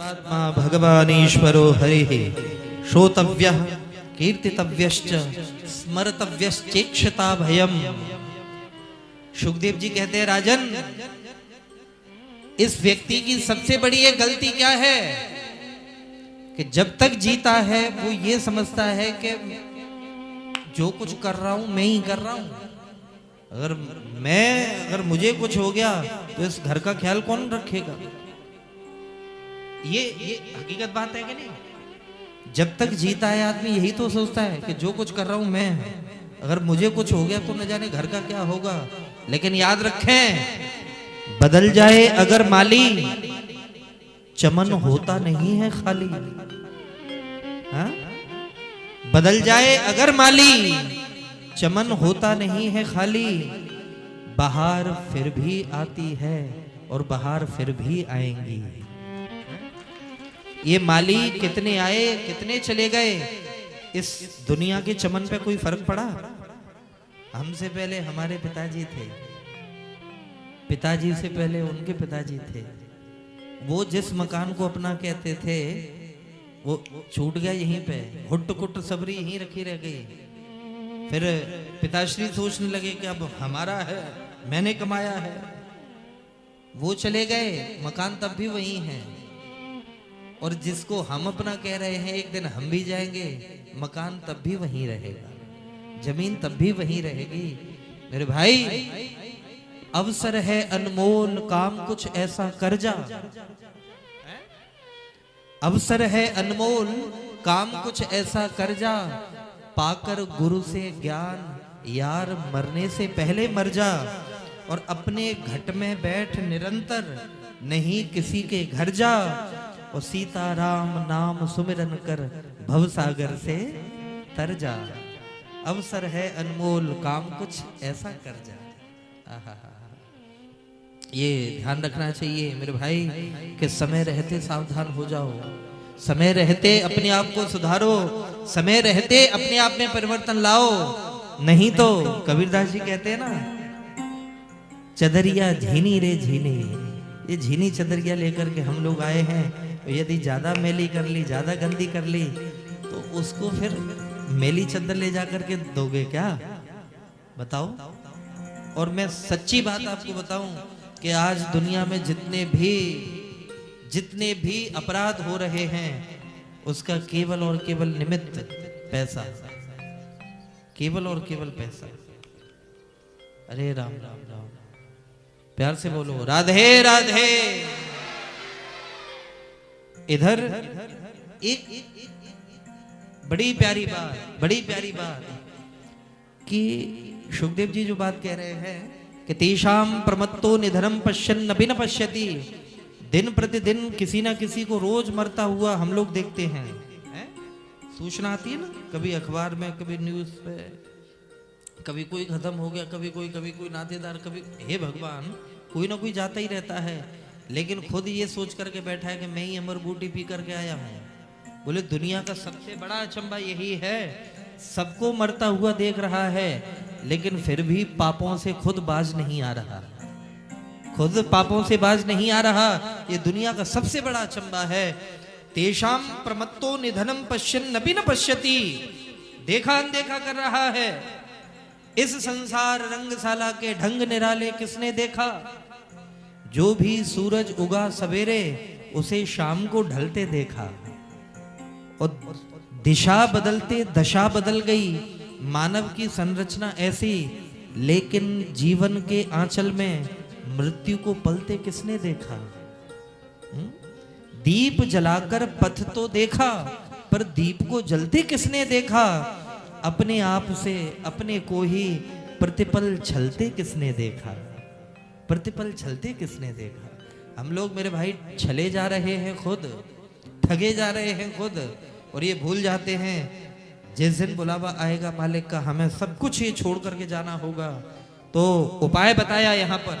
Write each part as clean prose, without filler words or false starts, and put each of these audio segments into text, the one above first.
सर्वात्मा भगवान ईश्वरो हरिः श्रोतव्यः कीर्तितव्यश्च स्मर्तव्यश्चेक्षता भयम्। सुखदेव जी कहते हैं राजन, इस व्यक्ति की सबसे बड़ी ये गलती क्या है कि जब तक जीता है वो ये समझता है कि जो कुछ कर रहा हूं मैं ही कर रहा हूं। अगर मुझे कुछ हो गया तो इस घर का ख्याल कौन रखेगा। ये हकीकत बात है कि नहीं। जब तक जीता है आदमी यही तो सोचता है कि जो कुछ कर रहा हूं मैं, अगर मुझे कुछ हो गया तो न जाने घर का क्या होगा। लेकिन याद रखें, बदल जाए अगर माली, चमन होता नहीं है खाली। हाँ? बदल जाए अगर माली, चमन होता नहीं है खाली। बहार फिर भी आती है और बहार फिर भी आएंगी। ये माली कितने आए कितने चले गए, इस दुनिया के चमन पे कोई फर्क पड़ा। हमसे पहले हमारे पिताजी थे, पिताजी से पहले उनके पिताजी थे। वो जिस मकान को अपना कहते थे वो छूट गया यहीं पे, हुट्ट कुट सबरी यहीं रखी रह गई। फिर पिताश्री सोचने लगे कि अब हमारा है, मैंने कमाया है। वो चले गए, मकान तब भी वही है। और जिसको हम अपना कह रहे हैं एक दिन हम भी जाएंगे, मकान तब भी वहीं रहेगा, जमीन तब भी वहीं रहेगी। मेरे भाई, अवसर है अनमोल, काम कुछ ऐसा कर जा। अवसर है अनमोल, काम कुछ ऐसा कर जा। पाकर गुरु से ज्ञान, यार मरने से पहले मर जा। और अपने घट में बैठ निरंतर, नहीं किसी के घर जा। और सीताराम नाम सुमिरन कर, भवसागर से तर जा। अवसर है अनमोल, काम कुछ ऐसा कर जा। ये ध्यान रखना चाहिए मेरे भाई कि समय रहते सावधान हो जाओ, समय रहते अपने आप को सुधारो, समय रहते अपने आप में परिवर्तन लाओ। नहीं तो कबीरदास जी कहते हैं ना, चदरिया झीनी रे झीनी। ये झीनी चदरिया लेकर के हम लोग आए हैं, यदि ज्यादा मैली कर ली, ज्यादा गंदी कर ली तो उसको फिर मैली चद्दर ले जाकर के दोगे क्या, बताओ। और मैं सच्ची बात आपको बताऊं कि आज दुनिया में जितने भी अपराध हो रहे हैं, उसका केवल और केवल निमित्त पैसा, केवल और केवल पैसा। अरे राम राम राम, प्यार से बोलो राधे राधे। इधर एक बड़ी प्यारी बात कि सुखदेव जी जो बात कह रहे हैं कि तेषाम प्रमत्तो निधनम पश्यन् नपि न पश्यति। दिन प्रतिदिन किसी ना किसी को रोज मरता हुआ हम लोग देखते हैं। सूचना आती है ना, कभी अखबार में, कभी न्यूज पे, कभी कोई खत्म हो गया, कभी कोई नातेदार, कभी हे भगवान, कोई ना कोई जाता ही रहता है। लेकिन खुद ये सोच करके बैठा है कि मैं ही अमर बूटी पी करके आया हूं। बोले दुनिया का सबसे बड़ा अचंभा यही है, सबको मरता हुआ देख रहा है लेकिन फिर भी पापों से खुद बाज नहीं आ रहा, खुद पापों से बाज नहीं आ रहा। ये दुनिया का सबसे बड़ा अचंभा है। तेषाम प्रमत्तो निधनम पश्यन् नपि न पश्यति। देखा अनदेखा कर रहा है। इस संसार रंगशाला के ढंग निराले किसने देखा। जो भी सूरज उगा सवेरे, उसे शाम को ढलते देखा। और दिशा बदलते दशा बदल गई। मानव की संरचना ऐसी, लेकिन जीवन के आंचल में मृत्यु को पलते किसने देखा। दीप जलाकर पथ तो देखा, पर दीप को जलते किसने देखा। अपने आप से अपने को ही प्रतिपल छलते किसने देखा, प्रतिपल छलते किसने देखा। हम लोग मेरे भाई छले जा रहे हैं खुद, ठगे जा रहे हैं खुद, और ये भूल जाते हैं जिस दिन बुलावा आएगा मालिक का, हमें सब कुछ ये छोड़ करके जाना होगा। तो उपाय बताया यहाँ पर,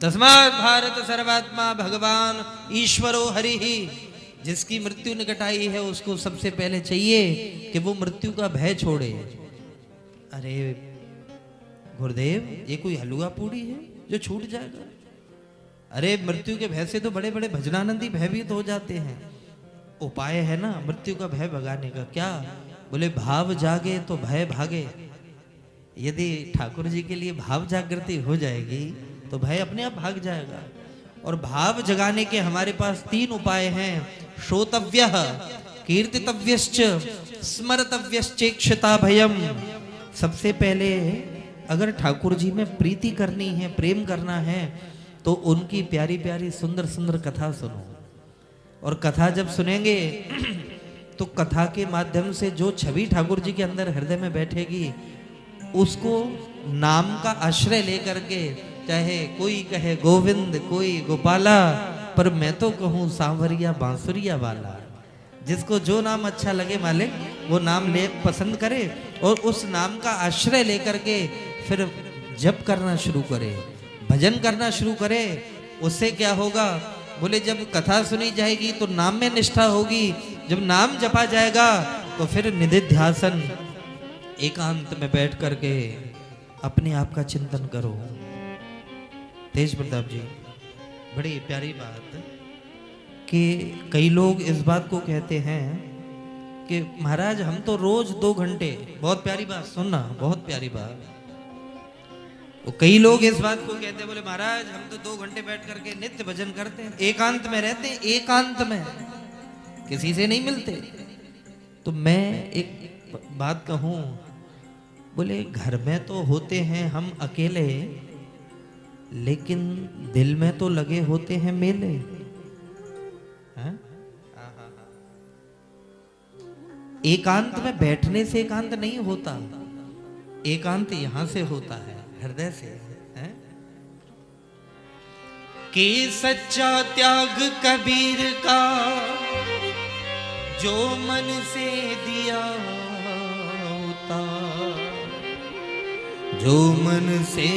तस्मात् भारत सर्वात्मा भगवान ईश्वरो हरिहि। जिसकी मृत्यु निकट आई है उसको सबसे पहले चाहिए कि वो मृत्यु का भय छोड़े। अरे गुरुदेव, ये कोई हलवा पूड़ी है जो छूट जाएगा। अरे मृत्यु के भय से तो बड़े बड़े भजनानंदी भयभीत हो जाते हैं। उपाय है ना मृत्यु का भय भगाने का, क्या? बोले भाव जागे तो भय भागे। यदि ठाकुर जी के लिए भाव जागृति हो जाएगी तो भय अपने आप भाग जाएगा। और भाव जगाने के हमारे पास 3 उपाय हैं। श्रोतव्यः, कीर्तितव्यश्च, स्मरतव्यश्चेक्षता भयम। सबसे पहले अगर ठाकुर जी में प्रीति करनी है, प्रेम करना है, तो उनकी प्यारी प्यारी सुंदर सुंदर कथा सुनो। और कथा जब सुनेंगे तो कथा के माध्यम से जो छवि ठाकुर जी के अंदर हृदय में बैठेगी, उसको नाम का आश्रय लेकर के, चाहे कोई कहे गोविंद, कोई गोपाला, पर मैं तो कहूँ सांवरिया बांसुरिया वाला। जिसको जो नाम अच्छा लगे मालिक, वो नाम ले पसंद करे और उस नाम का आश्रय लेकर के फिर जप करना शुरू करे, भजन करना शुरू करे। उससे क्या होगा? बोले जब कथा सुनी जाएगी तो नाम में निष्ठा होगी। जब नाम जपा जाएगा तो फिर निधिध्यासन, एकांत में बैठ करके अपने आप का चिंतन करो। तेज प्रताप जी, बड़ी प्यारी बात कि कई लोग इस बात को कहते हैं कि महाराज हम तो रोज 2 घंटे, बहुत प्यारी बात सुनना, बहुत प्यारी बात। तो कई लोग इस बात को कहते हैं, बोले महाराज हम तो 2 घंटे बैठ करके नित्य भजन करते हैं, एकांत में रहते हैं, एकांत में किसी से नहीं मिलते। तो मैं एक बात कहूं, बोले घर में तो होते हैं हम अकेले, लेकिन दिल में तो लगे होते हैं मेले। हैं? एकांत में बैठने से एकांत नहीं होता, एकांत यहां से होता है, हृदय से है। कि सच्चा त्याग कबीर का जो मन से दिया होता, जो मन से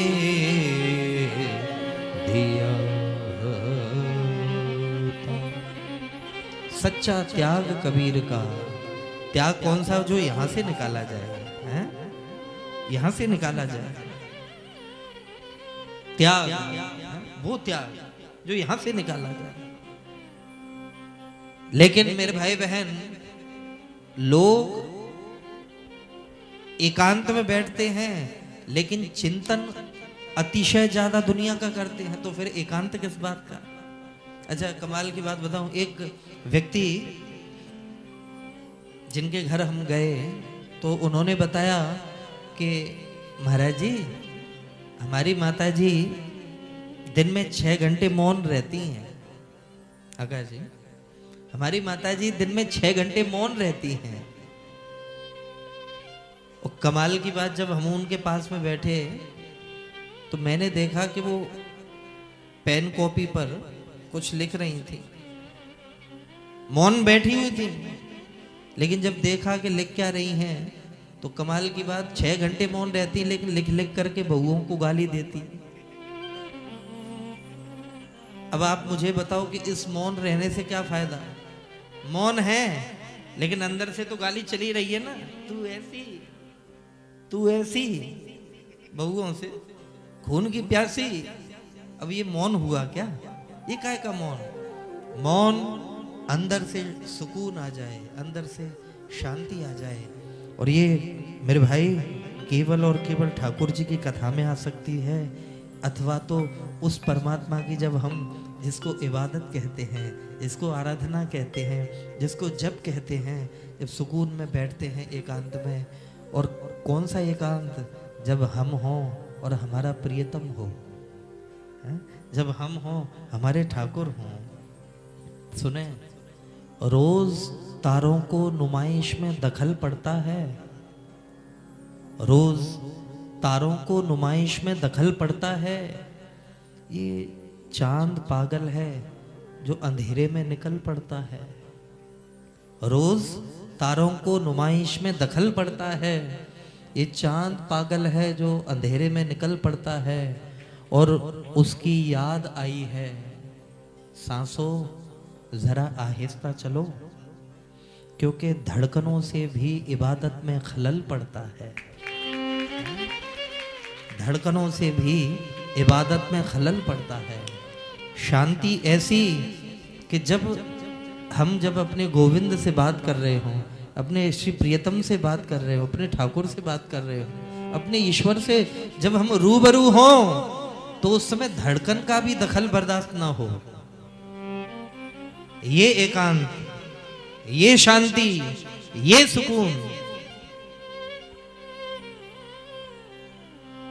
दिया होता। सच्चा त्याग कबीर का। त्याग कौन सा? जो यहां से निकाला जाए, हैं? यहां से निकाला जाए त्याग, वो त्याग जो यहां से निकाला जाए। लेकिन मेरे भाई बहन, लोग एकांत में बैठते हैं लेकिन चिंतन अतिशय ज्यादा दुनिया का करते हैं, तो फिर एकांत किस बात का? अच्छा कमाल की बात बताऊं, एक व्यक्ति जिनके घर हम गए तो उन्होंने बताया कि महाराज जी हमारी माता जी दिन में 6 घंटे मौन रहती हैं। आकाश जी, हमारी माता जी दिन में 6 घंटे मौन रहती हैं। और कमाल की बात, जब हम उनके पास में बैठे तो मैंने देखा कि वो पेन कॉपी पर कुछ लिख रही थी, मौन बैठी हुई थी, लेकिन जब देखा कि लिख क्या रही हैं तो कमाल की बात, 6 घंटे मौन रहती लेकिन लिख लिख करके बहुओं को गाली देती। अब आप मुझे बताओ कि इस मौन रहने से क्या फायदा? मौन है लेकिन अंदर से तो गाली चली रही है ना, तू ऐसी बहुओं से खून की प्यासी। अब ये मौन हुआ क्या? ये काय का मौन? मौन अंदर से सुकून आ जाए, अंदर से शांति आ जाए। और ये मेरे भाई केवल और केवल ठाकुर जी की कथा में आ सकती है, अथवा तो उस परमात्मा की जब हम जिसको इबादत कहते हैं, जिसको आराधना कहते हैं, जिसको जप कहते हैं, जब सुकून में बैठते हैं एकांत में। और कौन सा एकांत? जब हम हों और हमारा प्रियतम हो, जब हम हों, हमारे ठाकुर हों। सुने, रोज तारों को नुमाइश में दखल पड़ता है, रोज तारों को नुमाइश में दखल पड़ता है। ये चांद पागल है जो अंधेरे में निकल पड़ता है। रोज तारों को नुमाइश में दखल पड़ता है। ये चांद पागल है जो अंधेरे में निकल पड़ता है। और उसकी याद आई है, सांसों जरा आहिस्ता चलो, क्योंकि धड़कनों से भी इबादत में खलल पड़ता है। धड़कनों से भी इबादत में खलल पड़ता है। शांति ऐसी कि जब अपने गोविंद से बात कर रहे हो, अपने श्री प्रियतम से बात कर रहे हो, अपने ठाकुर से बात कर रहे हो, अपने ईश्वर से जब हम रूबरू हो, तो उस समय धड़कन का भी दखल बर्दाश्त ना हो। ये एकांत, ये शांति, ये सुकून।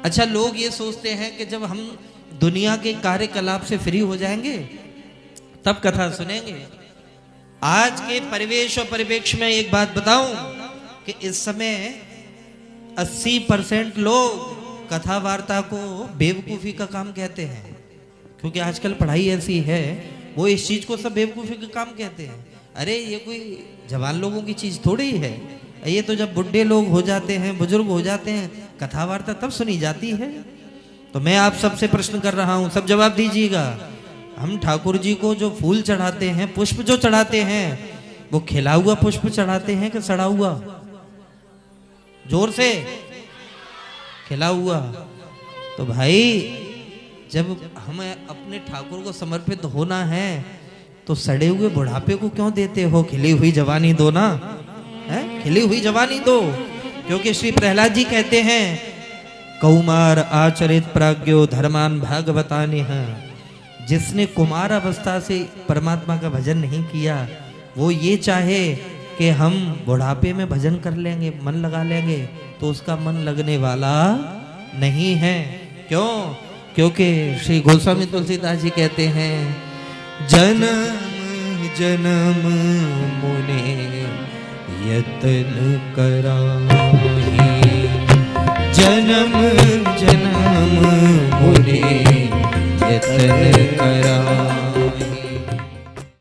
अच्छा, लोग ये सोचते हैं कि जब हम दुनिया के कार्यकलाप से फ्री हो जाएंगे तब कथा सुनेंगे। आज के परिवेश और परिवेश में एक बात बताऊं कि इस समय 80% लोग कथा वार्ता को बेवकूफ़ी का काम कहते हैं, क्योंकि आजकल पढ़ाई ऐसी है, वो इस चीज़ को सब बेवकूफ़ी का काम कहते हैं। अरे ये कोई जवान लोगों की चीज़ थोड़ी है, ये तो जब बुढ़े लोग हो जाते हैं, बुजुर्ग हो जाते हैं, कथा वार्ता तब सुनी जाती है। तो मैं आप सबसे प्रश्न कर रहा हूँ, सब जवाब दीजिएगा। हम ठाकुर जी को जो फूल चढ़ाते हैं, पुष्प जो चढ़ाते हैं, वो खिला हुआ पुष्प चढ़ाते हैं कि सड़ा हुआ? जोर से, खिला हुआ। तो भाई जब हमें अपने ठाकुर को समर्पित होना है तो सड़े हुए बुढ़ापे को क्यों देते हो? खिली हुई जवानी दो ना, है? खिली हुई जवानी दो। क्योंकि श्री प्रहलाद जी कहते हैं, कौमार आचरित प्राज्ञो धर्मान भागवतानि हैं। जिसने कुमार अवस्था से परमात्मा का भजन नहीं किया, वो ये चाहे कि हम बुढ़ापे में भजन कर लेंगे, मन लगा लेंगे, तो उसका मन लगने वाला नहीं है। क्यों? क्योंकि श्री गोस्वामी तुलसीदास जी कहते हैं, जन्म जन्म मुने यतन कराहि, जन्म जन्म मुने यतन कराहि।